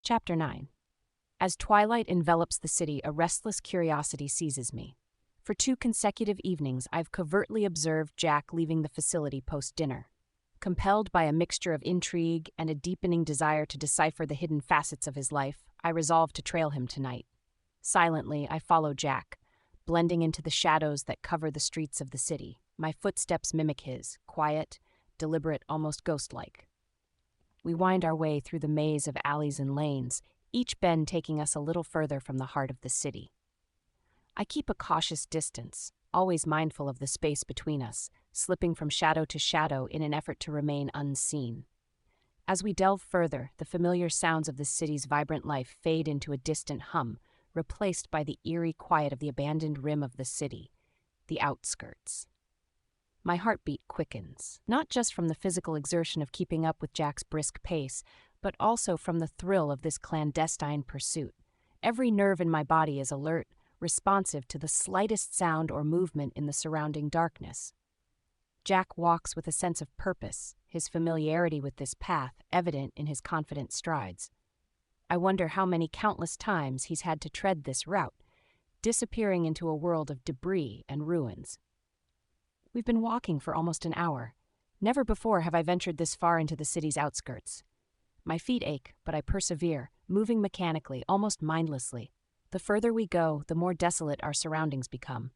Chapter 9. As twilight envelops the city, a restless curiosity seizes me. For 2 consecutive evenings, I've covertly observed Jack leaving the facility post-dinner. Compelled by a mixture of intrigue and a deepening desire to decipher the hidden facets of his life, I resolve to trail him tonight. Silently, I follow Jack, blending into the shadows that cover the streets of the city. My footsteps mimic his, quiet, deliberate, almost ghost-like. We wind our way through the maze of alleys and lanes, each bend taking us a little further from the heart of the city. I keep a cautious distance, always mindful of the space between us, slipping from shadow to shadow in an effort to remain unseen. As we delve further, the familiar sounds of the city's vibrant life fade into a distant hum, replaced by the eerie quiet of the abandoned rim of the city, the outskirts. My heartbeat quickens, not just from the physical exertion of keeping up with Jack's brisk pace, but also from the thrill of this clandestine pursuit. Every nerve in my body is alert, responsive to the slightest sound or movement in the surrounding darkness. Jack walks with a sense of purpose, his familiarity with this path evident in his confident strides. I wonder how many countless times he's had to tread this route, disappearing into a world of debris and ruins. We've been walking for almost an hour. Never before have I ventured this far into the city's outskirts. My feet ache, but I persevere, moving mechanically, almost mindlessly. The further we go, the more desolate our surroundings become.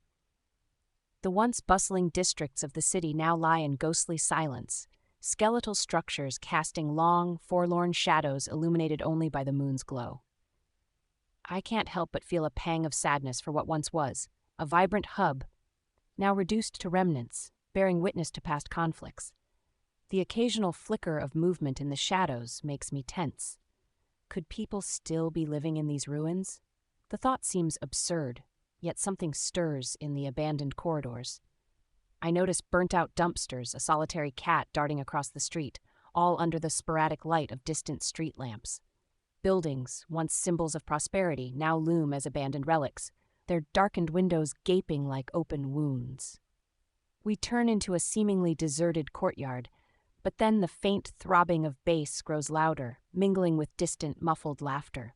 The once bustling districts of the city now lie in ghostly silence, skeletal structures casting long, forlorn shadows illuminated only by the moon's glow. I can't help but feel a pang of sadness for what once was, a vibrant hub, now reduced to remnants, bearing witness to past conflicts. The occasional flicker of movement in the shadows makes me tense. Could people still be living in these ruins? The thought seems absurd, yet something stirs in the abandoned corridors. I notice burnt-out dumpsters, a solitary cat darting across the street, all under the sporadic light of distant street lamps. Buildings, once symbols of prosperity, now loom as abandoned relics, their darkened windows gaping like open wounds. We turn into a seemingly deserted courtyard, but then the faint throbbing of bass grows louder, mingling with distant, muffled laughter.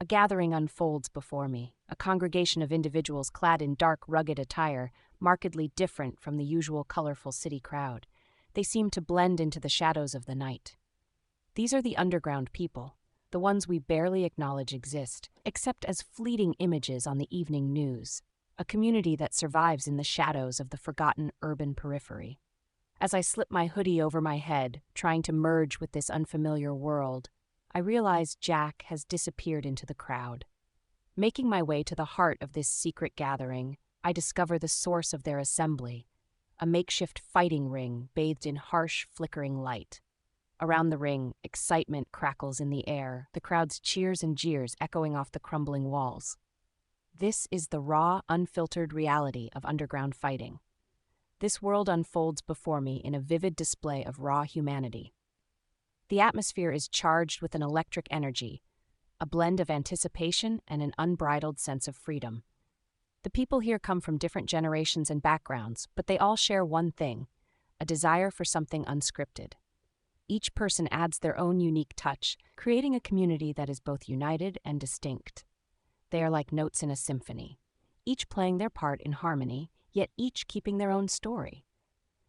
A gathering unfolds before me, a congregation of individuals clad in dark, rugged attire, markedly different from the usual colorful city crowd. They seem to blend into the shadows of the night. These are the underground people, the ones we barely acknowledge exist, except as fleeting images on the evening news, a community that survives in the shadows of the forgotten urban periphery. As I slip my hoodie over my head, trying to merge with this unfamiliar world, I realize Jack has disappeared into the crowd. Making my way to the heart of this secret gathering, I discover the source of their assembly, a makeshift fighting ring bathed in harsh, flickering light. Around the ring, excitement crackles in the air, the crowd's cheers and jeers echoing off the crumbling walls. This is the raw, unfiltered reality of underground fighting. This world unfolds before me in a vivid display of raw humanity. The atmosphere is charged with an electric energy, a blend of anticipation and an unbridled sense of freedom. The people here come from different generations and backgrounds, but they all share one thing, a desire for something unscripted. Each person adds their own unique touch, creating a community that is both united and distinct. They are like notes in a symphony, each playing their part in harmony, yet each keeping their own story.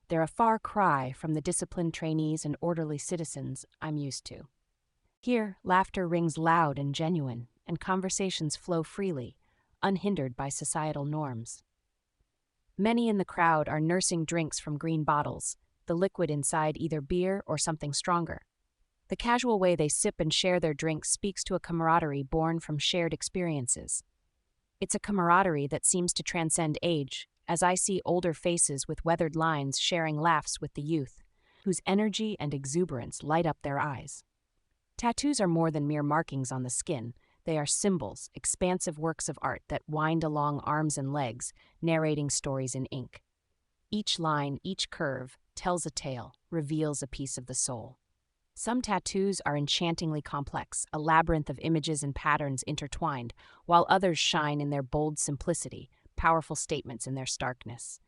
They're a far cry from the disciplined trainees and orderly citizens I'm used to. Here, laughter rings loud and genuine, and conversations flow freely, unhindered by societal norms. Many in the crowd are nursing drinks from green bottles, the liquid inside either beer or something stronger. The casual way they sip and share their drinks speaks to a camaraderie born from shared experiences. It's a camaraderie that seems to transcend age, as I see older faces with weathered lines sharing laughs with the youth, whose energy and exuberance light up their eyes. Tattoos are more than mere markings on the skin. They are symbols, expansive works of art that wind along arms and legs, narrating stories in ink. Each line, each curve, tells a tale, reveals a piece of the soul. Some tattoos are enchantingly complex, a labyrinth of images and patterns intertwined, while others shine in their bold simplicity, powerful statements in their starkness.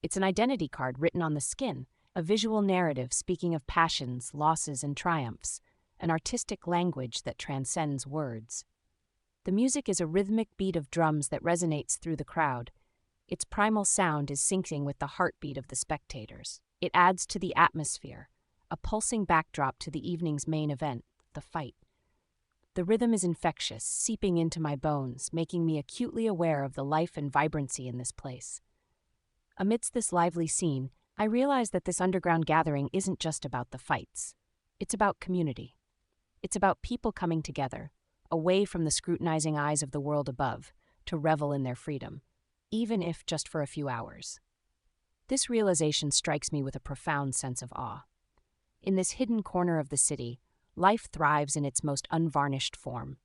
It's an identity card written on the skin, a visual narrative speaking of passions, losses, and triumphs, an artistic language that transcends words. The music is a rhythmic beat of drums that resonates through the crowd. Its primal sound is syncing with the heartbeat of the spectators. It adds to the atmosphere, a pulsing backdrop to the evening's main event, the fight. The rhythm is infectious, seeping into my bones, making me acutely aware of the life and vibrancy in this place. Amidst this lively scene, I realize that this underground gathering isn't just about the fights. It's about community. It's about people coming together, away from the scrutinizing eyes of the world above, to revel in their freedom, even if just for a few hours. This realization strikes me with a profound sense of awe. In this hidden corner of the city, life thrives in its most unvarnished form.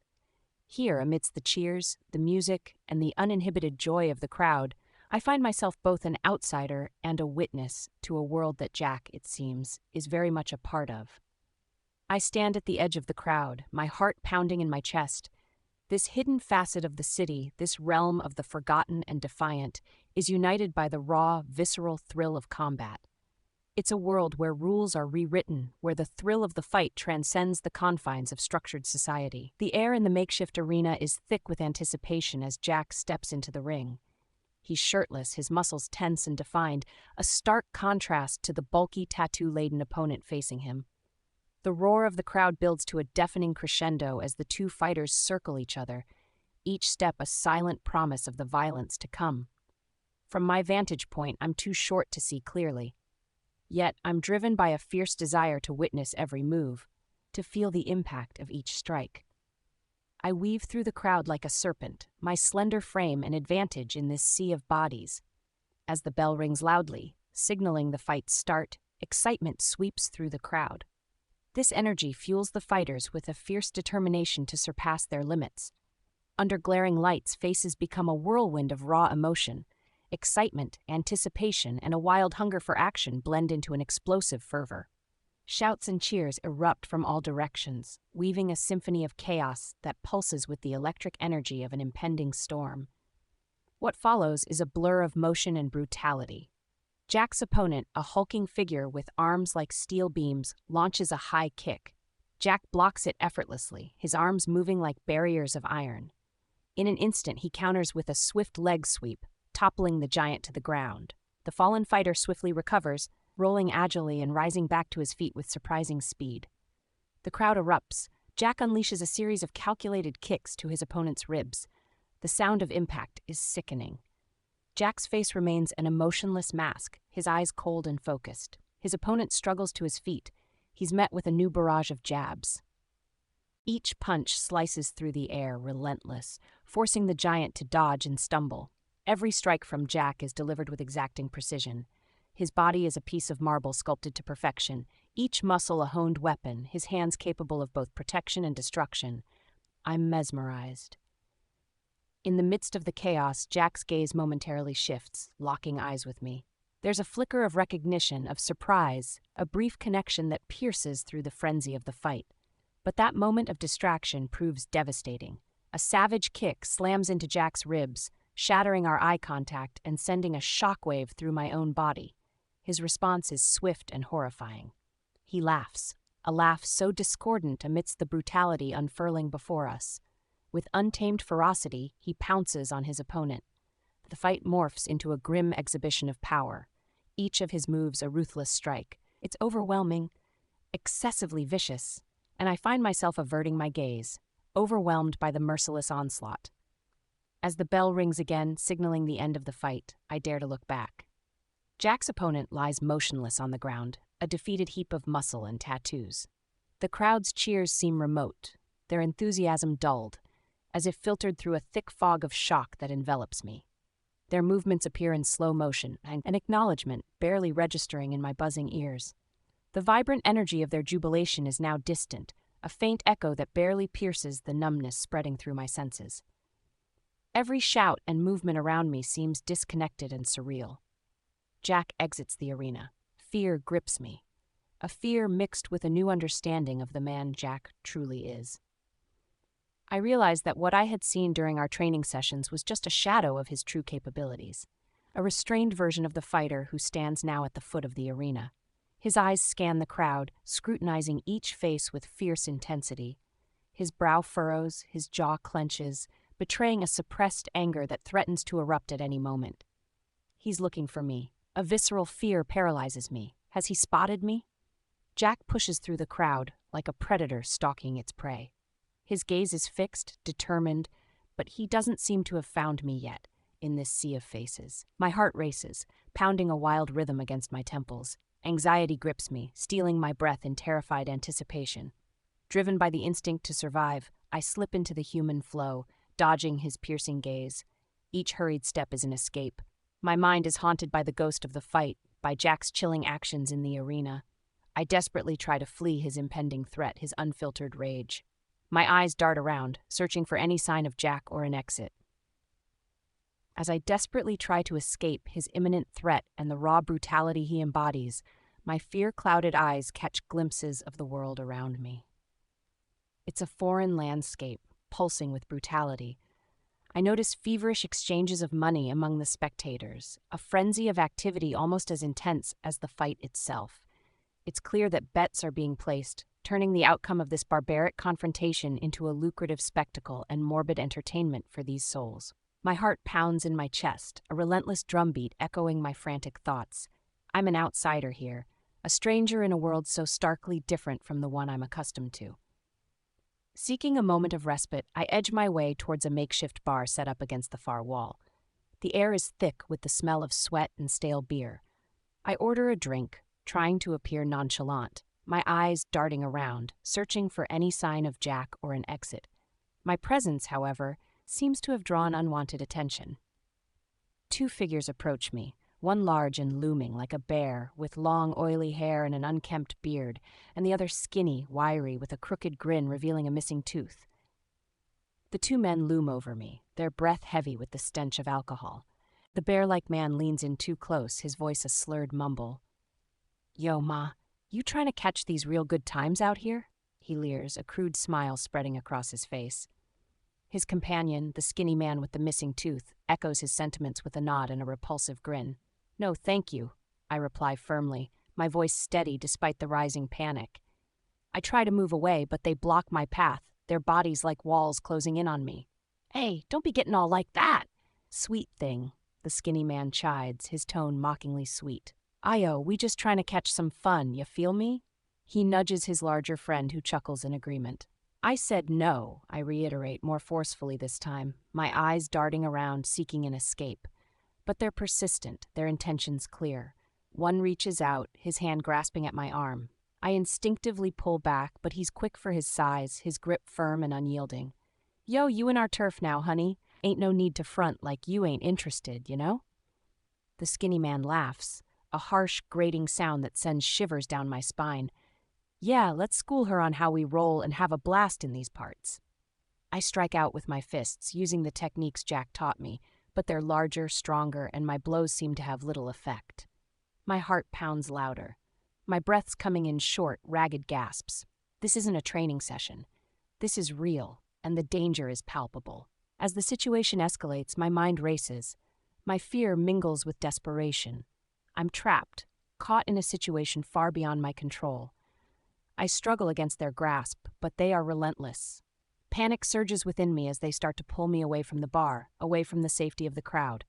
Here, amidst the cheers, the music, and the uninhibited joy of the crowd, I find myself both an outsider and a witness to a world that Jack, it seems, is very much a part of. I stand at the edge of the crowd, my heart pounding in my chest. This hidden facet of the city, this realm of the forgotten and defiant, is united by the raw, visceral thrill of combat. It's a world where rules are rewritten, where the thrill of the fight transcends the confines of structured society. The air in the makeshift arena is thick with anticipation as Jack steps into the ring. He's shirtless, his muscles tense and defined, a stark contrast to the bulky, tattoo-laden opponent facing him. The roar of the crowd builds to a deafening crescendo as the two fighters circle each other, each step a silent promise of the violence to come. From my vantage point, I'm too short to see clearly. Yet I'm driven by a fierce desire to witness every move, to feel the impact of each strike. I weave through the crowd like a serpent, my slender frame an advantage in this sea of bodies. As the bell rings loudly, signaling the fight's start, excitement sweeps through the crowd. This energy fuels the fighters with a fierce determination to surpass their limits. Under glaring lights, faces become a whirlwind of raw emotion. Excitement, anticipation, and a wild hunger for action blend into an explosive fervor. Shouts and cheers erupt from all directions, weaving a symphony of chaos that pulses with the electric energy of an impending storm. What follows is a blur of motion and brutality. Jack's opponent, a hulking figure with arms like steel beams, launches a high kick. Jack blocks it effortlessly, his arms moving like barriers of iron. In an instant, he counters with a swift leg sweep, toppling the giant to the ground. The fallen fighter swiftly recovers, rolling agilely and rising back to his feet with surprising speed. The crowd erupts. Jack unleashes a series of calculated kicks to his opponent's ribs. The sound of impact is sickening. Jack's face remains an emotionless mask, his eyes cold and focused. His opponent struggles to his feet. He's met with a new barrage of jabs. Each punch slices through the air, relentless, forcing the giant to dodge and stumble. Every strike from Jack is delivered with exacting precision. His body is a piece of marble sculpted to perfection, each muscle a honed weapon, his hands capable of both protection and destruction. I'm mesmerized. In the midst of the chaos, Jack's gaze momentarily shifts, locking eyes with me. There's a flicker of recognition, of surprise, a brief connection that pierces through the frenzy of the fight. But that moment of distraction proves devastating. A savage kick slams into Jack's ribs, shattering our eye contact and sending a shockwave through my own body. His response is swift and horrifying. He laughs, a laugh so discordant amidst the brutality unfurling before us. With untamed ferocity, he pounces on his opponent. The fight morphs into a grim exhibition of power, each of his moves a ruthless strike. It's overwhelming, excessively vicious, and I find myself averting my gaze, overwhelmed by the merciless onslaught. As the bell rings again, signaling the end of the fight, I dare to look back. Jack's opponent lies motionless on the ground, a defeated heap of muscle and tattoos. The crowd's cheers seem remote, their enthusiasm dulled, as if filtered through a thick fog of shock that envelops me. Their movements appear in slow motion, an acknowledgement barely registering in my buzzing ears. The vibrant energy of their jubilation is now distant, a faint echo that barely pierces the numbness spreading through my senses. Every shout and movement around me seems disconnected and surreal. Jack exits the arena. Fear grips me, a fear mixed with a new understanding of the man Jack truly is. I realized that what I had seen during our training sessions was just a shadow of his true capabilities, a restrained version of the fighter who stands now at the foot of the arena. His eyes scan the crowd, scrutinizing each face with fierce intensity. His brow furrows, his jaw clenches, betraying a suppressed anger that threatens to erupt at any moment. He's looking for me. A visceral fear paralyzes me. Has he spotted me? Jack pushes through the crowd, like a predator stalking its prey. His gaze is fixed, determined, but he doesn't seem to have found me yet, in this sea of faces. My heart races, pounding a wild rhythm against my temples. Anxiety grips me, stealing my breath in terrified anticipation. Driven by the instinct to survive, I slip into the human flow, dodging his piercing gaze. Each hurried step is an escape. My mind is haunted by the ghost of the fight, by Jack's chilling actions in the arena. I desperately try to flee his impending threat, his unfiltered rage. My eyes dart around, searching for any sign of Jack or an exit. As I desperately try to escape his imminent threat and the raw brutality he embodies, my fear-clouded eyes catch glimpses of the world around me. It's a foreign landscape, pulsing with brutality. I notice feverish exchanges of money among the spectators, a frenzy of activity almost as intense as the fight itself. It's clear that bets are being placed, turning the outcome of this barbaric confrontation into a lucrative spectacle and morbid entertainment for these souls. My heart pounds in my chest, a relentless drumbeat echoing my frantic thoughts. I'm an outsider here, a stranger in a world so starkly different from the one I'm accustomed to. Seeking a moment of respite, I edge my way towards a makeshift bar set up against the far wall. The air is thick with the smell of sweat and stale beer. I order a drink, trying to appear nonchalant, my eyes darting around, searching for any sign of Jack or an exit. My presence, however, seems to have drawn unwanted attention. Two figures approach me, one large and looming like a bear, with long, oily hair and an unkempt beard, and the other skinny, wiry, with a crooked grin revealing a missing tooth. The two men loom over me, their breath heavy with the stench of alcohol. The bear-like man leans in too close, his voice a slurred mumble. "Yo, Ma, you trying to catch these real good times out here?" He leers, a crude smile spreading across his face. His companion, the skinny man with the missing tooth, echoes his sentiments with a nod and a repulsive grin. "No, thank you," I reply firmly, my voice steady despite the rising panic. I try to move away, but they block my path, their bodies like walls closing in on me. "Hey, don't be getting all like that." "Sweet thing," the skinny man chides, his tone mockingly sweet. "Ayo, we just trying to catch some fun, you feel me?" He nudges his larger friend, who chuckles in agreement. "I said no," I reiterate more forcefully this time, my eyes darting around, seeking an escape. But they're persistent, their intentions clear. One reaches out, his hand grasping at my arm. I instinctively pull back, but he's quick for his size, his grip firm and unyielding. "Yo, you in our turf now, honey. Ain't no need to front like you ain't interested, you know?" The skinny man laughs, a harsh, grating sound that sends shivers down my spine. "Yeah, let's school her on how we roll and have a blast in these parts." I strike out with my fists, using the techniques Jack taught me, but they're larger, stronger, and my blows seem to have little effect. My heart pounds louder. My breath's coming in short, ragged gasps. This isn't a training session. This is real, and the danger is palpable. As the situation escalates, my mind races. My fear mingles with desperation. I'm trapped, caught in a situation far beyond my control. I struggle against their grasp, but they are relentless. Panic surges within me as they start to pull me away from the bar, away from the safety of the crowd.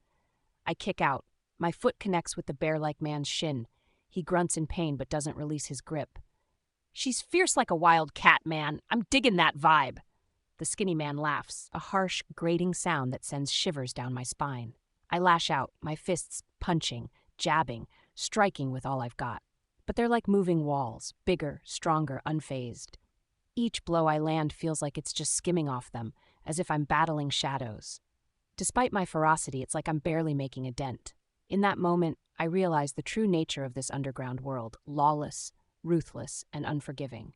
I kick out. My foot connects with the bear-like man's shin. He grunts in pain but doesn't release his grip. "She's fierce like a wild cat, man. I'm digging that vibe." The skinny man laughs, a harsh, grating sound that sends shivers down my spine. I lash out, my fists punching, jabbing, striking with all I've got. But they're like moving walls, bigger, stronger, unfazed. Each blow I land feels like it's just skimming off them, as if I'm battling shadows. Despite my ferocity, it's like I'm barely making a dent. In that moment, I realize the true nature of this underground world, lawless, ruthless, and unforgiving.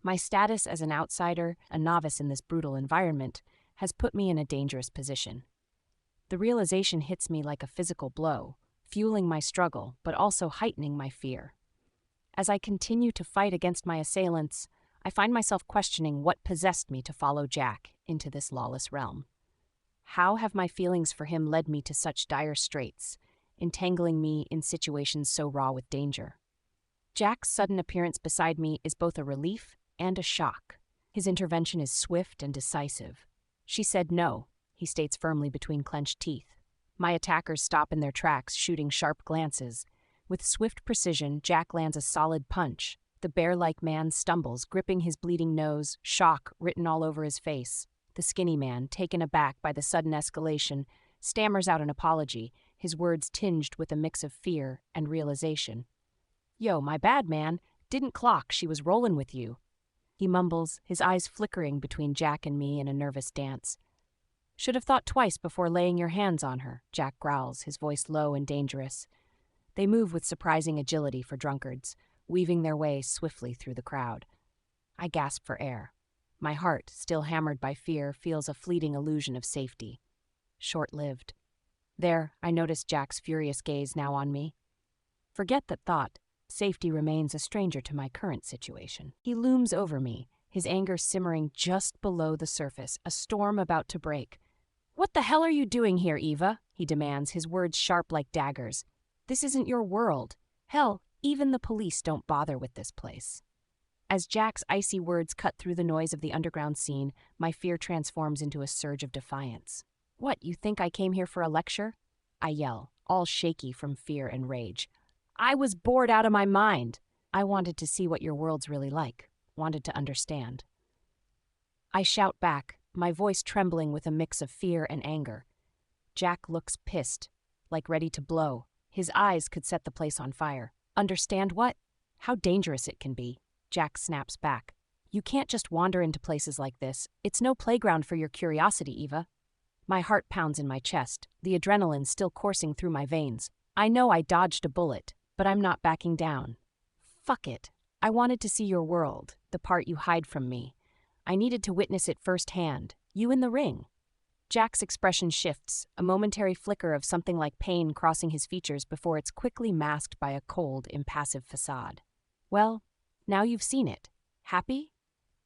My status as an outsider, a novice in this brutal environment, has put me in a dangerous position. The realization hits me like a physical blow, fueling my struggle, but also heightening my fear. As I continue to fight against my assailants, I find myself questioning what possessed me to follow Jack into this lawless realm. How have my feelings for him led me to such dire straits, entangling me in situations so raw with danger? Jack's sudden appearance beside me is both a relief and a shock. His intervention is swift and decisive. She said no, he states firmly between clenched teeth. My attackers stop in their tracks, shooting sharp glances. With swift precision, Jack lands a solid punch. The bear-like man stumbles, gripping his bleeding nose, shock written all over his face. The skinny man, taken aback by the sudden escalation, stammers out an apology, his words tinged with a mix of fear and realization. "Yo, my bad, man. Didn't clock she was rollin' with you." He mumbles, his eyes flickering between Jack and me in a nervous dance. "Should have thought twice before laying your hands on her," Jack growls, his voice low and dangerous. They move with surprising agility for drunkards, weaving their way swiftly through the crowd. I gasp for air. My heart, still hammered by fear, feels a fleeting illusion of safety. Short-lived. There, I notice Jack's furious gaze now on me. Forget that thought. Safety remains a stranger to my current situation. He looms over me, his anger simmering just below the surface, a storm about to break. "What the hell are you doing here, Eva?" he demands, his words sharp like daggers. "This isn't your world. Hell, even the police don't bother with this place." As Jack's icy words cut through the noise of the underground scene, my fear transforms into a surge of defiance. "What, you think I came here for a lecture?" I yell, all shaky from fear and rage. "I was bored out of my mind. I wanted to see what your world's really like, wanted to understand." I shout back, my voice trembling with a mix of fear and anger. Jack looks pissed, like ready to blow. His eyes could set the place on fire. "Understand what? How dangerous it can be." Jack snaps back. "You can't just wander into places like this. It's no playground for your curiosity, Eva." My heart pounds in my chest, the adrenaline still coursing through my veins. I know I dodged a bullet, but I'm not backing down. Fuck it. I wanted to see your world, the part you hide from me. I needed to witness it firsthand, you in the ring. Jack's expression shifts, a momentary flicker of something like pain crossing his features before it's quickly masked by a cold, impassive facade. "Well, now you've seen it. Happy?"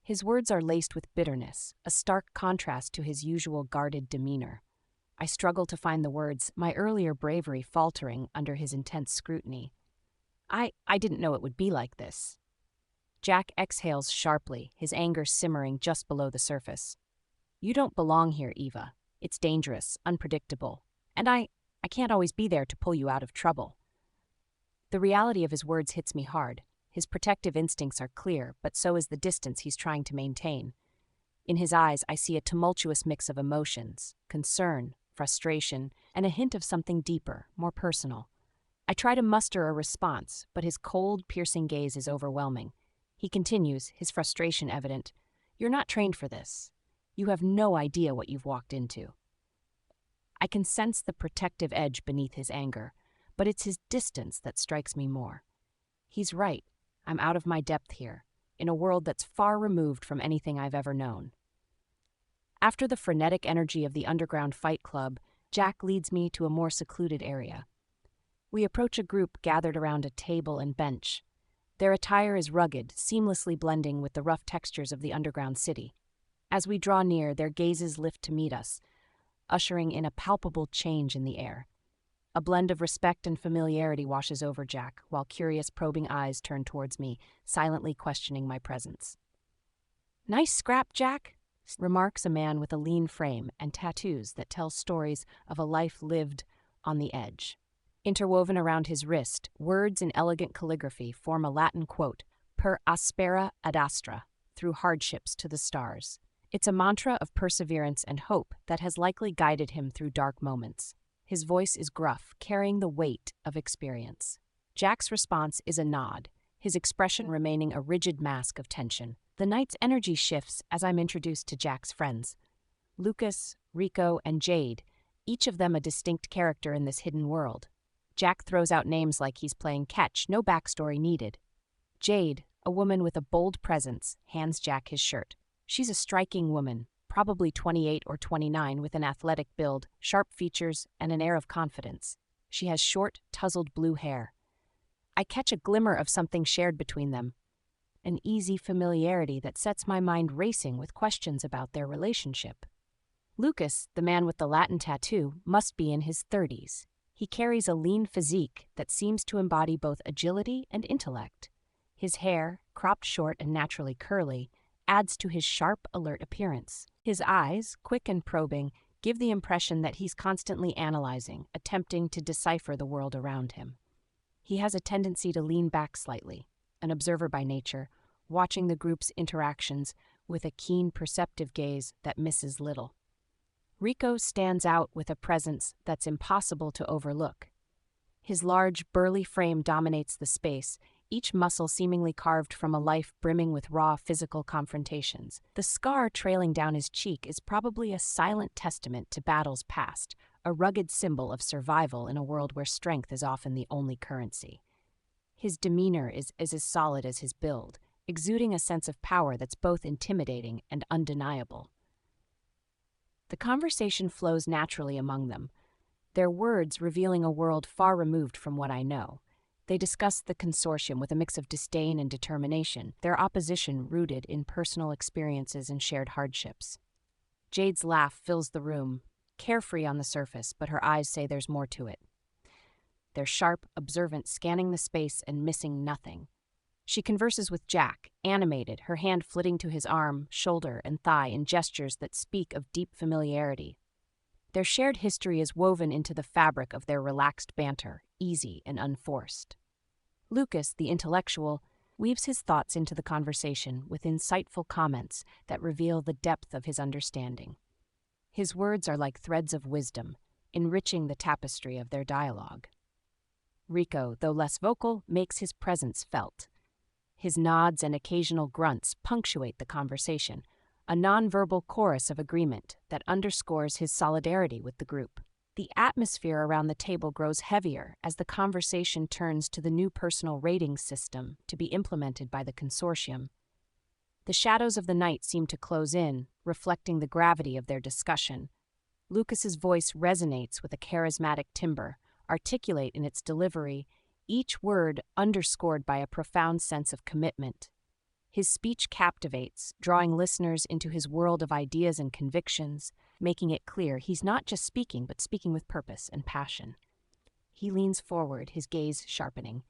His words are laced with bitterness, a stark contrast to his usual guarded demeanor. I struggle to find the words, my earlier bravery faltering under his intense scrutiny. I didn't know it would be like this." Jack exhales sharply, his anger simmering just below the surface. "You don't belong here, Eva. It's dangerous, unpredictable, and I can't always be there to pull you out of trouble." The reality of his words hits me hard. His protective instincts are clear, but so is the distance he's trying to maintain. In his eyes, I see a tumultuous mix of emotions, concern, frustration, and a hint of something deeper, more personal. I try to muster a response, but his cold, piercing gaze is overwhelming. He continues, his frustration evident. "You're not trained for this. You have no idea what you've walked into." I can sense the protective edge beneath his anger, but it's his distance that strikes me more. He's right. I'm out of my depth here, in a world that's far removed from anything I've ever known. After the frenetic energy of the underground fight club, Jack leads me to a more secluded area. We approach a group gathered around a table and bench. Their attire is rugged, seamlessly blending with the rough textures of the underground city. As we draw near, their gazes lift to meet us, ushering in a palpable change in the air. A blend of respect and familiarity washes over Jack, while curious, probing eyes turn towards me, silently questioning my presence. "Nice scrap, Jack," remarks a man with a lean frame and tattoos that tell stories of a life lived on the edge. Interwoven around his wrist, words in elegant calligraphy form a Latin quote, "Per aspera ad astra," through hardships to the stars. It's a mantra of perseverance and hope that has likely guided him through dark moments. His voice is gruff, carrying the weight of experience. Jack's response is a nod, his expression remaining a rigid mask of tension. The night's energy shifts as I'm introduced to Jack's friends. Lucas, Rico, and Jade, each of them a distinct character in this hidden world. Jack throws out names like he's playing catch, no backstory needed. Jade, a woman with a bold presence, hands Jack his shirt. She's a striking woman, probably 28 or 29, with an athletic build, sharp features, and an air of confidence. She has short, tousled blue hair. I catch a glimmer of something shared between them, an easy familiarity that sets my mind racing with questions about their relationship. Lucas, the man with the Latin tattoo, must be in his 30s. He carries a lean physique that seems to embody both agility and intellect. His hair, cropped short and naturally curly, adds to his sharp, alert appearance. His eyes, quick and probing, give the impression that he's constantly analyzing, attempting to decipher the world around him. He has a tendency to lean back slightly, an observer by nature, watching the group's interactions with a keen, perceptive gaze that misses little. Rico stands out with a presence that's impossible to overlook. His large, burly frame dominates the space, each muscle seemingly carved from a life brimming with raw physical confrontations. The scar trailing down his cheek is probably a silent testament to battles past, a rugged symbol of survival in a world where strength is often the only currency. His demeanor is as solid as his build, exuding a sense of power that's both intimidating and undeniable. The conversation flows naturally among them, their words revealing a world far removed from what I know. They discuss the Consortium with a mix of disdain and determination, their opposition rooted in personal experiences and shared hardships. Jade's laugh fills the room, carefree on the surface, but her eyes say there's more to it. They're sharp, observant, scanning the space and missing nothing. She converses with Jack, animated, her hand flitting to his arm, shoulder, and thigh in gestures that speak of deep familiarity. Their shared history is woven into the fabric of their relaxed banter, easy and unforced. Lucas, the intellectual, weaves his thoughts into the conversation with insightful comments that reveal the depth of his understanding. His words are like threads of wisdom, enriching the tapestry of their dialogue. Rico, though less vocal, makes his presence felt. His nods and occasional grunts punctuate the conversation, a nonverbal chorus of agreement that underscores his solidarity with the group. The atmosphere around the table grows heavier as the conversation turns to the new personal rating system to be implemented by the Consortium. The shadows of the night seem to close in, reflecting the gravity of their discussion. Lucas's voice resonates with a charismatic timbre, articulate in its delivery, each word underscored by a profound sense of commitment. His speech captivates, drawing listeners into his world of ideas and convictions, making it clear he's not just speaking, but speaking with purpose and passion. He leans forward, his gaze sharpening.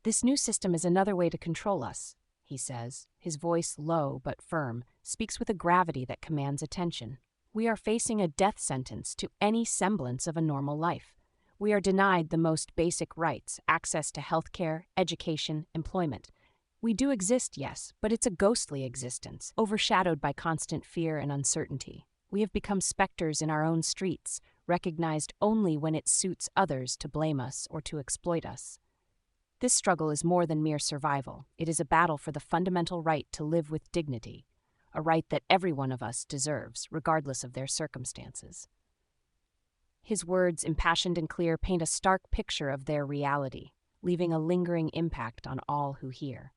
"This new system is another way to control us," he says. His voice, low but firm, speaks with a gravity that commands attention. "We are facing a death sentence to any semblance of a normal life. We are denied the most basic rights, access to healthcare, education, employment. We do exist, yes, but it's a ghostly existence, overshadowed by constant fear and uncertainty. We have become specters in our own streets, recognized only when it suits others to blame us or to exploit us. This struggle is more than mere survival. It is a battle for the fundamental right to live with dignity, a right that every one of us deserves, regardless of their circumstances." His words, impassioned and clear, paint a stark picture of their reality, leaving a lingering impact on all who hear.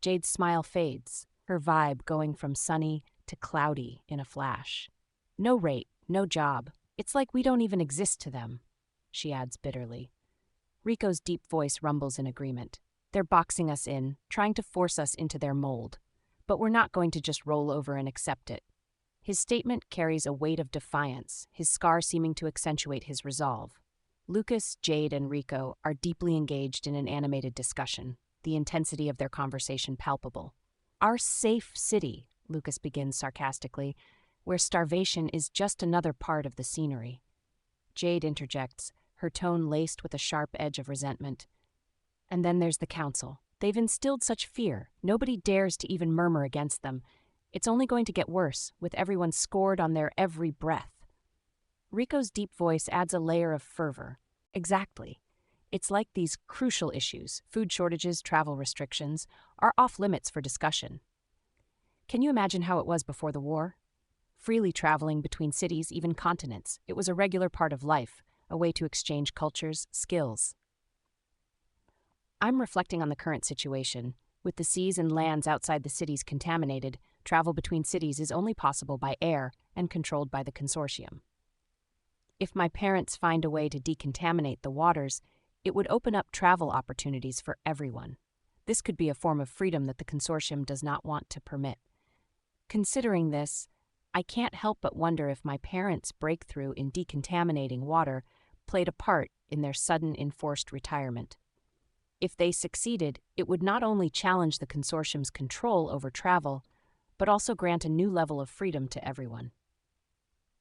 Jade's smile fades, her vibe going from sunny to cloudy in a flash. "No rate, no job. It's like we don't even exist to them," she adds bitterly. Rico's deep voice rumbles in agreement. "They're boxing us in, trying to force us into their mold. But we're not going to just roll over and accept it." His statement carries a weight of defiance, his scar seeming to accentuate his resolve. Lucas, Jade, and Rico are deeply engaged in an animated discussion, the intensity of their conversation palpable. "Our safe city," Lucas begins sarcastically, "where starvation is just another part of the scenery." Jade interjects, her tone laced with a sharp edge of resentment. "And then there's the council. They've instilled such fear, nobody dares to even murmur against them. It's only going to get worse, with everyone scored on their every breath." Rico's deep voice adds a layer of fervor. "Exactly. It's like these crucial issues, food shortages, travel restrictions, are off limits for discussion. Can you imagine how it was before the war? Freely traveling between cities, even continents, it was a regular part of life, a way to exchange cultures, skills. I'm reflecting on the current situation. With the seas and lands outside the cities contaminated, travel between cities is only possible by air and controlled by the Consortium. If my parents find a way to decontaminate the waters, it would open up travel opportunities for everyone. This could be a form of freedom that the Consortium does not want to permit. Considering this, I can't help but wonder if my parents' breakthrough in decontaminating water played a part in their sudden enforced retirement. If they succeeded, it would not only challenge the Consortium's control over travel, but also grant a new level of freedom to everyone.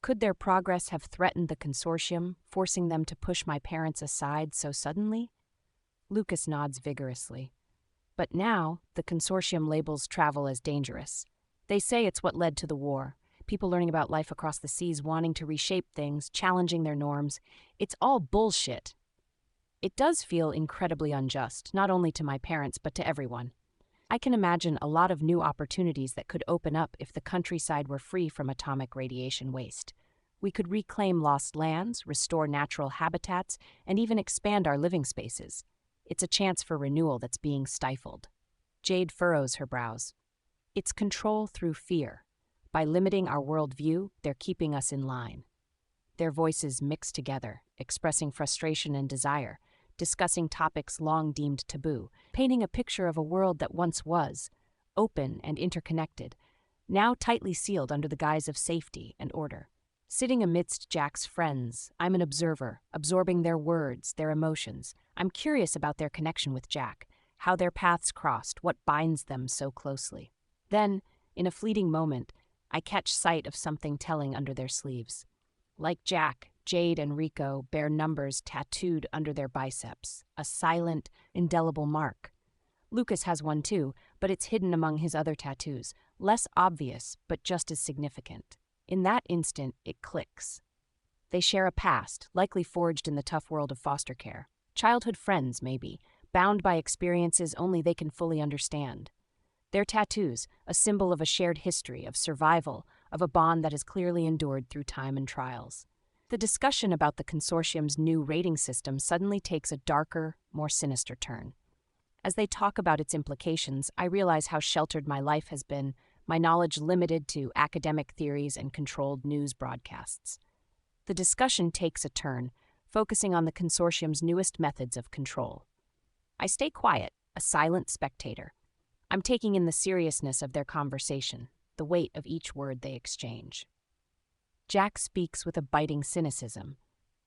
Could their progress have threatened the Consortium, forcing them to push my parents aside so suddenly? Lucas nods vigorously. But now, the Consortium labels travel as dangerous. They say it's what led to the war. People learning about life across the seas, wanting to reshape things, challenging their norms. It's all bullshit. It does feel incredibly unjust, not only to my parents, but to everyone. I can imagine a lot of new opportunities that could open up if the countryside were free from atomic radiation waste. We could reclaim lost lands, restore natural habitats, and even expand our living spaces. It's a chance for renewal that's being stifled. Jade furrows her brows. It's control through fear. By limiting our worldview, they're keeping us in line. Their voices mix together, expressing frustration and desire, discussing topics long deemed taboo, painting a picture of a world that once was, open and interconnected, now tightly sealed under the guise of safety and order. Sitting amidst Jack's friends, I'm an observer, absorbing their words, their emotions. I'm curious about their connection with Jack, how their paths crossed, what binds them so closely. Then, in a fleeting moment, I catch sight of something telling under their sleeves. Like Jack, Jade and Rico bear numbers tattooed under their biceps, a silent, indelible mark. Lucas has one too, but it's hidden among his other tattoos, less obvious, but just as significant. In that instant, it clicks. They share a past, likely forged in the tough world of foster care. Childhood friends, maybe, bound by experiences only they can fully understand. Their tattoos, a symbol of a shared history, of survival, of a bond that has clearly endured through time and trials. The discussion about the Consortium's new rating system suddenly takes a darker, more sinister turn. As they talk about its implications, I realize how sheltered my life has been, my knowledge limited to academic theories and controlled news broadcasts. The discussion takes a turn, focusing on the Consortium's newest methods of control. I stay quiet, a silent spectator. I'm taking in the seriousness of their conversation, the weight of each word they exchange. Jack speaks with a biting cynicism.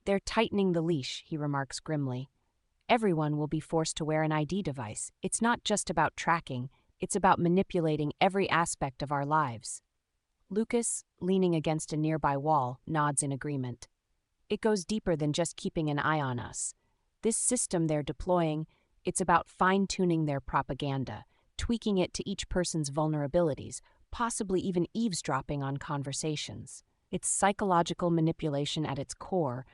They're tightening the leash, he remarks grimly. Everyone will be forced to wear an ID device. It's not just about tracking, it's about manipulating every aspect of our lives. Lucas, leaning against a nearby wall, nods in agreement. It goes deeper than just keeping an eye on us. This system they're deploying, it's about fine-tuning their propaganda, tweaking it to each person's vulnerabilities, possibly even eavesdropping on conversations. It's psychological manipulation at its core,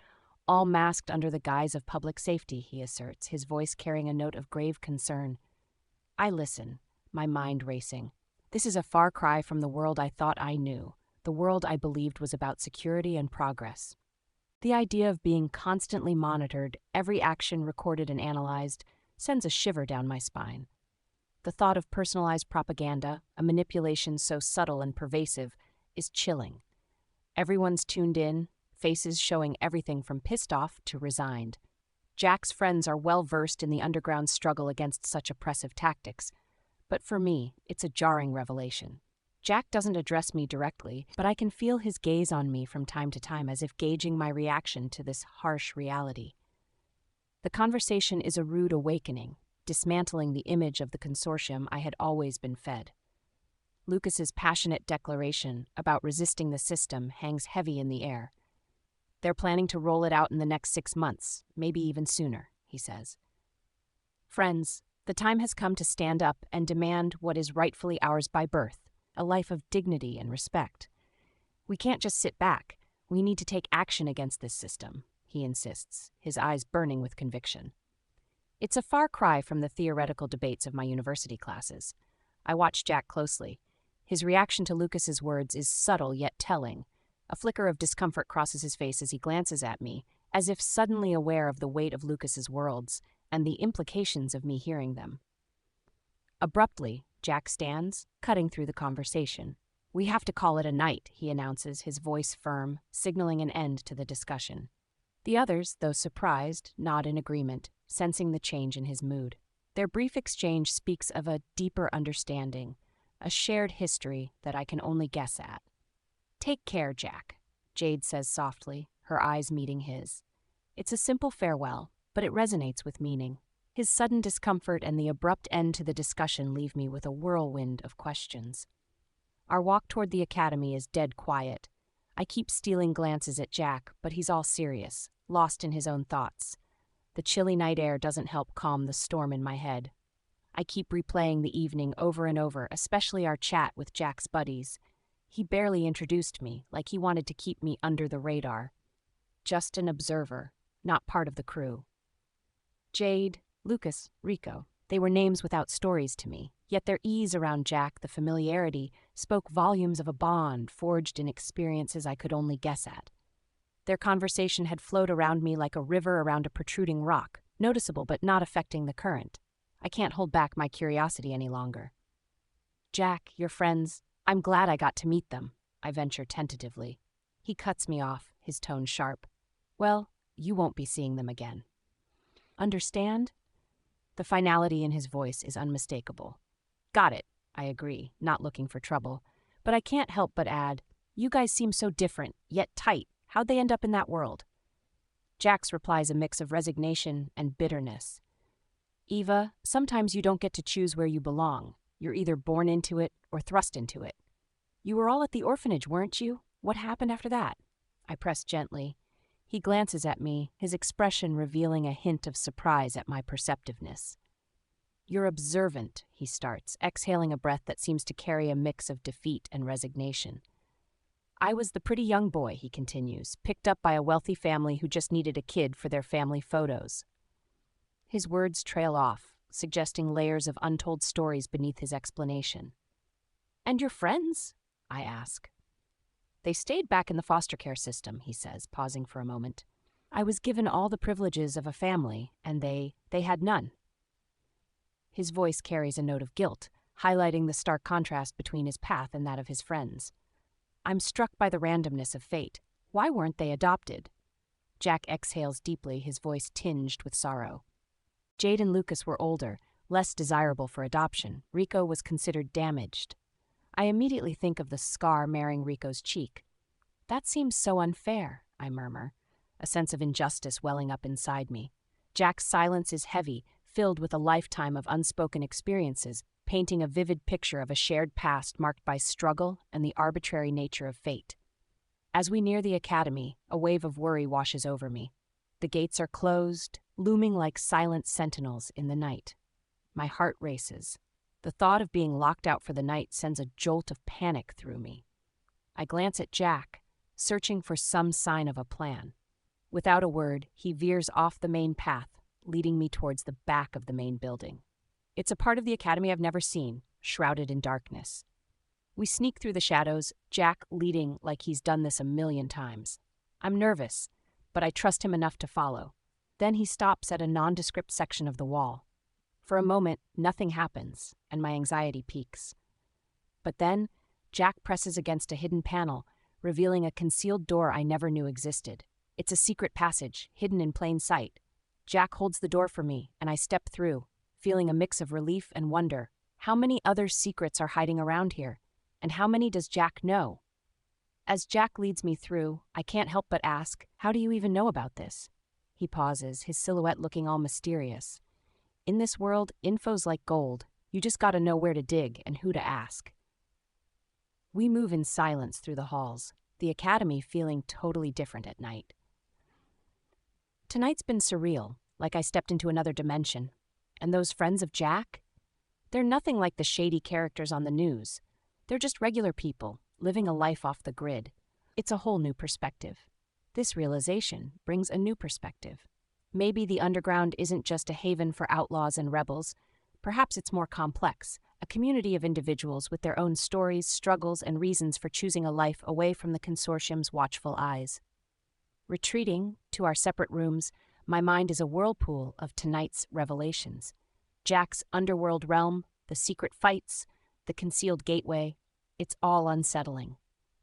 all masked under the guise of public safety, he asserts, his voice carrying a note of grave concern. I listen, my mind racing. This is a far cry from the world I thought I knew, the world I believed was about security and progress. The idea of being constantly monitored, every action recorded and analyzed, sends a shiver down my spine. The thought of personalized propaganda, a manipulation so subtle and pervasive, is chilling. Everyone's tuned in, faces showing everything from pissed off to resigned. Jack's friends are well versed in the underground struggle against such oppressive tactics, but for me, it's a jarring revelation. Jack doesn't address me directly, but I can feel his gaze on me from time to time as if gauging my reaction to this harsh reality. The conversation is a rude awakening, dismantling the image of the Consortium I had always been fed. Lucas's passionate declaration about resisting the system hangs heavy in the air. They're planning to roll it out in the next 6 months, maybe even sooner, he says. Friends, the time has come to stand up and demand what is rightfully ours by birth, a life of dignity and respect. We can't just sit back. We need to take action against this system, he insists, his eyes burning with conviction. It's a far cry from the theoretical debates of my university classes. I watch Jack closely. His reaction to Lucas's words is subtle yet telling. A flicker of discomfort crosses his face as he glances at me, as if suddenly aware of the weight of Lucas's words and the implications of me hearing them. Abruptly, Jack stands, cutting through the conversation. We have to call it a night, he announces, his voice firm, signaling an end to the discussion. The others, though surprised, nod in agreement, sensing the change in his mood. Their brief exchange speaks of a deeper understanding, a shared history that I can only guess at. Take care, Jack, Jade says softly, her eyes meeting his. It's a simple farewell, but it resonates with meaning. His sudden discomfort and the abrupt end to the discussion leave me with a whirlwind of questions. Our walk toward the academy is dead quiet. I keep stealing glances at Jack, but he's all serious, lost in his own thoughts. The chilly night air doesn't help calm the storm in my head. I keep replaying the evening over and over, especially our chat with Jack's buddies. He barely introduced me, like he wanted to keep me under the radar. Just an observer, not part of the crew. Jade, Lucas, Rico, they were names without stories to me, yet their ease around Jack, the familiarity, spoke volumes of a bond forged in experiences I could only guess at. Their conversation had flowed around me like a river around a protruding rock, noticeable but not affecting the current. I can't hold back my curiosity any longer. Jack, your friends, I'm glad I got to meet them, I venture tentatively. He cuts me off, his tone sharp. Well, you won't be seeing them again. Understand? The finality in his voice is unmistakable. Got it, I agree, not looking for trouble. But I can't help but add, you guys seem so different, yet tight. How'd they end up in that world? Jack's reply is a mix of resignation and bitterness. Eva, sometimes you don't get to choose where you belong. You're either born into it or thrust into it. You were all at the orphanage, weren't you? What happened after that? I press gently. He glances at me, his expression revealing a hint of surprise at my perceptiveness. You're observant, he starts, exhaling a breath that seems to carry a mix of defeat and resignation. I was the pretty young boy, he continues, picked up by a wealthy family who just needed a kid for their family photos. His words trail off, suggesting layers of untold stories beneath his explanation. And your friends? I ask. They stayed back in the foster care system, he says, pausing for a moment. I was given all the privileges of a family, and they had none. His voice carries a note of guilt, highlighting the stark contrast between his path and that of his friends. I'm struck by the randomness of fate. Why weren't they adopted? Jack exhales deeply, his voice tinged with sorrow. Jade and Lucas were older, less desirable for adoption. Rico was considered damaged. I immediately think of the scar marring Rico's cheek. That seems so unfair, I murmur, a sense of injustice welling up inside me. Jack's silence is heavy, filled with a lifetime of unspoken experiences, painting a vivid picture of a shared past marked by struggle and the arbitrary nature of fate. As we near the academy, a wave of worry washes over me. The gates are closed, looming like silent sentinels in the night. My heart races. The thought of being locked out for the night sends a jolt of panic through me. I glance at Jack, searching for some sign of a plan. Without a word, he veers off the main path, leading me towards the back of the main building. It's a part of the academy I've never seen, shrouded in darkness. We sneak through the shadows, Jack leading like he's done this a million times. I'm nervous, but I trust him enough to follow. Then he stops at a nondescript section of the wall. For a moment, nothing happens, and my anxiety peaks. But then, Jack presses against a hidden panel, revealing a concealed door I never knew existed. It's a secret passage, hidden in plain sight. Jack holds the door for me, and I step through, feeling a mix of relief and wonder. How many other secrets are hiding around here? And how many does Jack know? As Jack leads me through, I can't help but ask, how do you even know about this? He pauses, his silhouette looking all mysterious. In this world, info's like gold. You just gotta know where to dig and who to ask. We move in silence through the halls, the academy feeling totally different at night. Tonight's been surreal, like I stepped into another dimension. And those friends of Jack? They're nothing like the shady characters on the news. They're just regular people, living a life off the grid. It's a whole new perspective. This realization brings a new perspective. Maybe the underground isn't just a haven for outlaws and rebels. Perhaps it's more complex, a community of individuals with their own stories, struggles, and reasons for choosing a life away from the Consortium's watchful eyes. Retreating to our separate rooms, my mind is a whirlpool of tonight's revelations. Jack's underworld realm, the secret fights, the concealed gateway, it's all unsettling.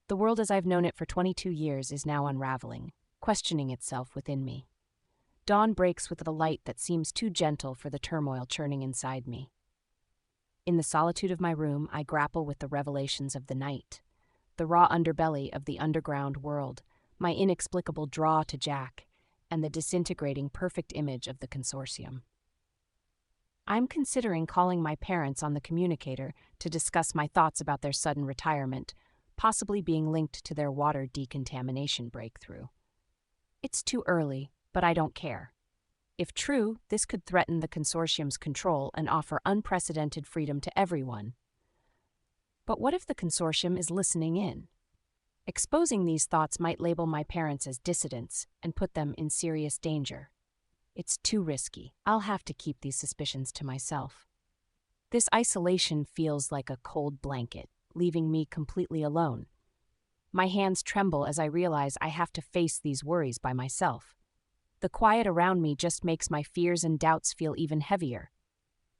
The world as I've known it for 22 years is now unraveling, questioning itself within me. Dawn breaks with a light that seems too gentle for the turmoil churning inside me. In the solitude of my room, I grapple with the revelations of the night, the raw underbelly of the underground world, my inexplicable draw to Jack, and the disintegrating perfect image of the Consortium. I'm considering calling my parents on the communicator to discuss my thoughts about their sudden retirement, possibly being linked to their water decontamination breakthrough. It's too early, but I don't care. If true, this could threaten the Consortium's control and offer unprecedented freedom to everyone. But what if the Consortium is listening in? Exposing these thoughts might label my parents as dissidents and put them in serious danger. It's too risky. I'll have to keep these suspicions to myself. This isolation feels like a cold blanket, leaving me completely alone. My hands tremble as I realize I have to face these worries by myself. The quiet around me just makes my fears and doubts feel even heavier.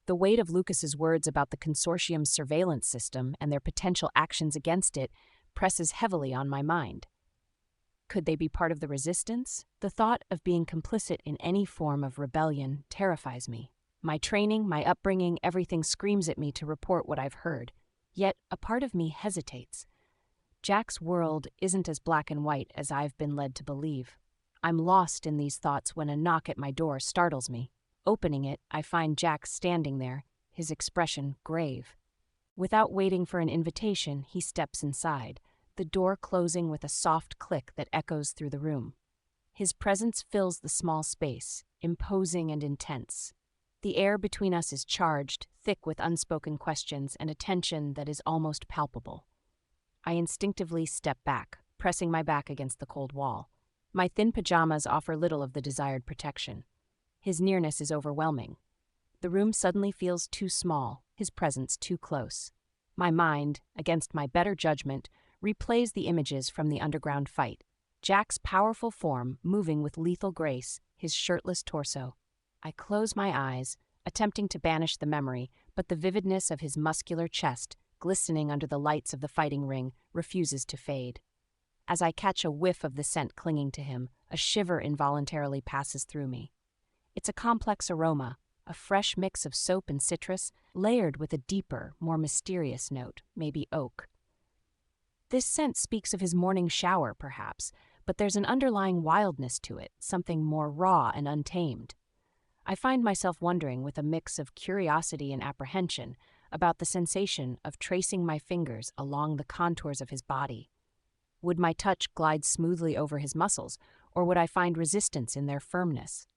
The weight of Lucas's words about the Consortium's surveillance system and their potential actions against it presses heavily on my mind. Could they be part of the resistance? The thought of being complicit in any form of rebellion terrifies me. My training, my upbringing, everything screams at me to report what I've heard. Yet, a part of me hesitates. Jack's world isn't as black and white as I've been led to believe. I'm lost in these thoughts when a knock at my door startles me. Opening it, I find Jack standing there, his expression grave. Without waiting for an invitation, he steps inside, the door closing with a soft click that echoes through the room. His presence fills the small space, imposing and intense. The air between us is charged, thick with unspoken questions and a tension that is almost palpable. I instinctively step back, pressing my back against the cold wall. My thin pajamas offer little of the desired protection. His nearness is overwhelming. The room suddenly feels too small, his presence too close. My mind, against my better judgment, replays the images from the underground fight. Jack's powerful form moving with lethal grace, his shirtless torso. I close my eyes, attempting to banish the memory, but the vividness of his muscular chest, glistening under the lights of the fighting ring, refuses to fade. As I catch a whiff of the scent clinging to him, a shiver involuntarily passes through me. It's a complex aroma, a fresh mix of soap and citrus, layered with a deeper, more mysterious note, maybe oak. This scent speaks of his morning shower, perhaps, but there's an underlying wildness to it, something more raw and untamed. I find myself wondering, with a mix of curiosity and apprehension, about the sensation of tracing my fingers along the contours of his body. Would my touch glide smoothly over his muscles, or would I find resistance in their firmness?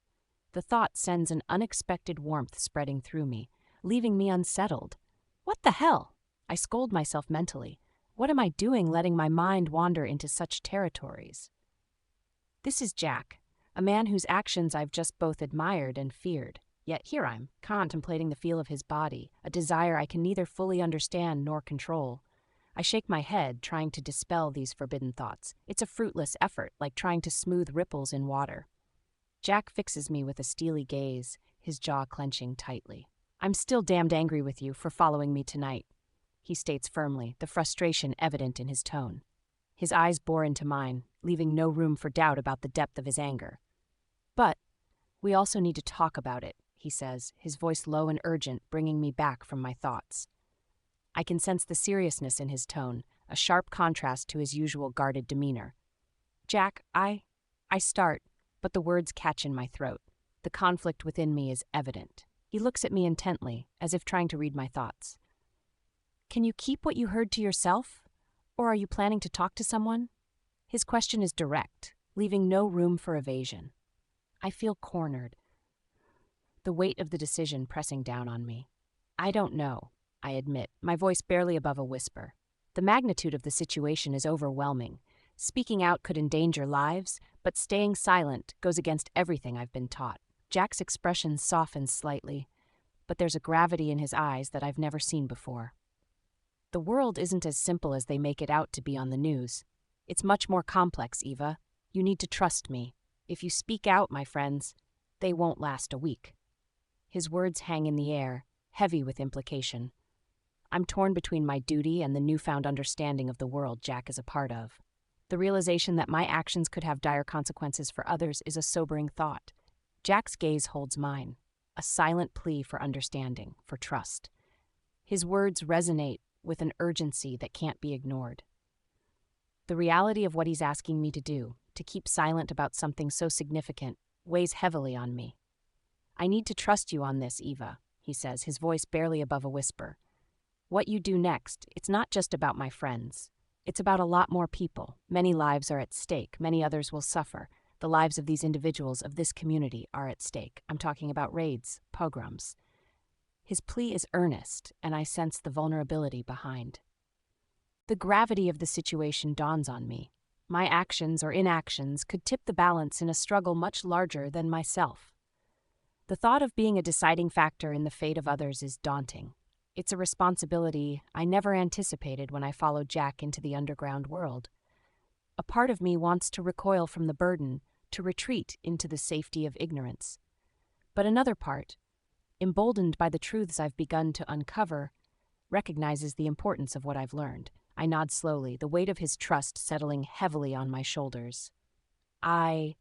The thought sends an unexpected warmth spreading through me, leaving me unsettled. What the hell? I scold myself mentally. What am I doing letting my mind wander into such territories? This is Jack, a man whose actions I've just both admired and feared. Yet here I'm, contemplating the feel of his body, a desire I can neither fully understand nor control. I shake my head, trying to dispel these forbidden thoughts. It's a fruitless effort, like trying to smooth ripples in water. Jack fixes me with a steely gaze, his jaw clenching tightly. I'm still damned angry with you for following me tonight, he states firmly, the frustration evident in his tone. His eyes bore into mine, leaving no room for doubt about the depth of his anger. But we also need to talk about it, he says, his voice low and urgent, bringing me back from my thoughts. I can sense the seriousness in his tone, a sharp contrast to his usual guarded demeanor. Jack, I start, but the words catch in my throat. The conflict within me is evident. He looks at me intently, as if trying to read my thoughts. Can you keep what you heard to yourself? Or are you planning to talk to someone? His question is direct, leaving no room for evasion. I feel cornered, the weight of the decision pressing down on me. I don't know, I admit, my voice barely above a whisper. The magnitude of the situation is overwhelming. Speaking out could endanger lives, but staying silent goes against everything I've been taught. Jack's expression softens slightly, but there's a gravity in his eyes that I've never seen before. The world isn't as simple as they make it out to be on the news. It's much more complex, Eva. You need to trust me. If you speak out, my friends, they won't last a week. His words hang in the air, heavy with implication. I'm torn between my duty and the newfound understanding of the world Jack is a part of. The realization that my actions could have dire consequences for others is a sobering thought. Jack's gaze holds mine, a silent plea for understanding, for trust. His words resonate with an urgency that can't be ignored. The reality of what he's asking me to do, to keep silent about something so significant, weighs heavily on me. I need to trust you on this, Eva, he says, his voice barely above a whisper. What you do next, it's not just about my friends. It's about a lot more people. Many lives are at stake. Many others will suffer. The lives of these individuals, of this community, are at stake. I'm talking about raids, pogroms. His plea is earnest, and I sense the vulnerability behind. The gravity of the situation dawns on me. My actions or inactions could tip the balance in a struggle much larger than myself. The thought of being a deciding factor in the fate of others is daunting. It's a responsibility I never anticipated when I followed Jack into the underground world. A part of me wants to recoil from the burden, to retreat into the safety of ignorance. But another part, emboldened by the truths I've begun to uncover, recognizes the importance of what I've learned. I nod slowly, the weight of his trust settling heavily on my shoulders. I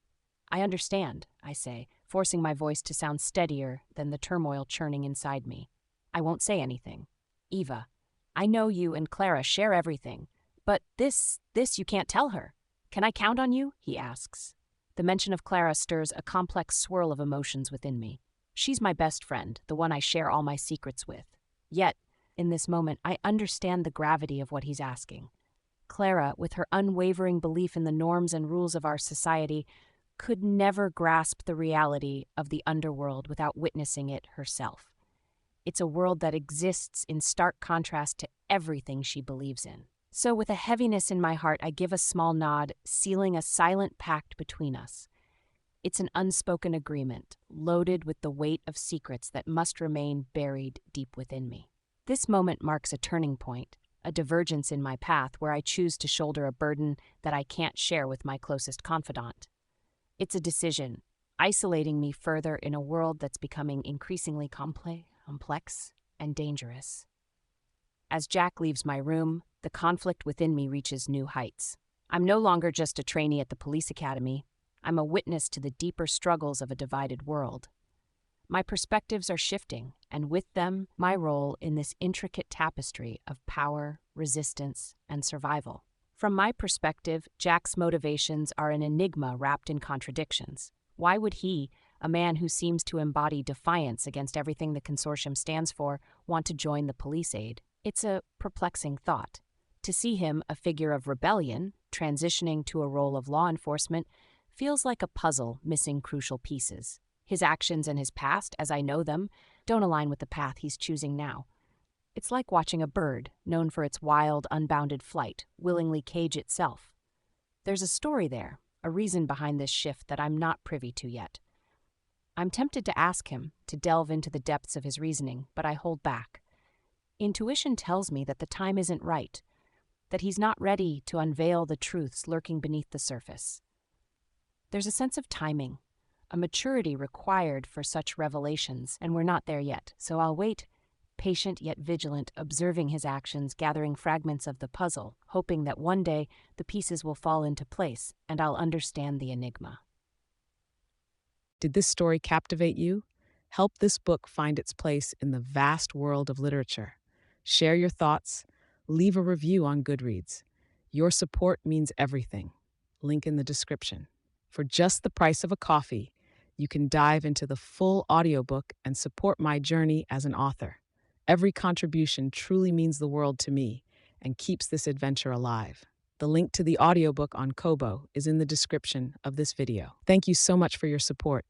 understand, I say, forcing my voice to sound steadier than the turmoil churning inside me. I won't say anything. Eva, I know you and Clara share everything, but this you can't tell her. Can I count on you? He asks. The mention of Clara stirs a complex swirl of emotions within me. She's my best friend, the one I share all my secrets with. Yet, in this moment, I understand the gravity of what he's asking. Clara, with her unwavering belief in the norms and rules of our society, could never grasp the reality of the underworld without witnessing it herself. It's a world that exists in stark contrast to everything she believes in. So with a heaviness in my heart, I give a small nod, sealing a silent pact between us. It's an unspoken agreement, loaded with the weight of secrets that must remain buried deep within me. This moment marks a turning point, a divergence in my path where I choose to shoulder a burden that I can't share with my closest confidant. It's a decision, isolating me further in a world that's becoming increasingly complex and dangerous. As Jack leaves my room, the conflict within me reaches new heights. I'm no longer just a trainee at the police academy. I'm a witness to the deeper struggles of a divided world. My perspectives are shifting, and with them, my role in this intricate tapestry of power, resistance, and survival. From my perspective, Jack's motivations are an enigma wrapped in contradictions. Why would he, a man who seems to embody defiance against everything the Consortium stands for, want to join the police aid? It's a perplexing thought. To see him, a figure of rebellion, transitioning to a role of law enforcement, feels like a puzzle missing crucial pieces. His actions and his past, as I know them, don't align with the path he's choosing now. It's like watching a bird, known for its wild, unbounded flight, willingly cage itself. There's a story there, a reason behind this shift that I'm not privy to yet. I'm tempted to ask him, to delve into the depths of his reasoning, but I hold back. Intuition tells me that the time isn't right, that he's not ready to unveil the truths lurking beneath the surface. There's a sense of timing, a maturity required for such revelations, and we're not there yet, so I'll wait, patient yet vigilant, observing his actions, gathering fragments of the puzzle, hoping that one day the pieces will fall into place and I'll understand the enigma. Did this story captivate you? Help this book find its place in the vast world of literature. Share your thoughts. Leave a review on Goodreads. Your support means everything. Link in the description. For just the price of a coffee, you can dive into the full audiobook and support my journey as an author. Every contribution truly means the world to me and keeps this adventure alive. The link to the audiobook on Kobo is in the description of this video. Thank you so much for your support.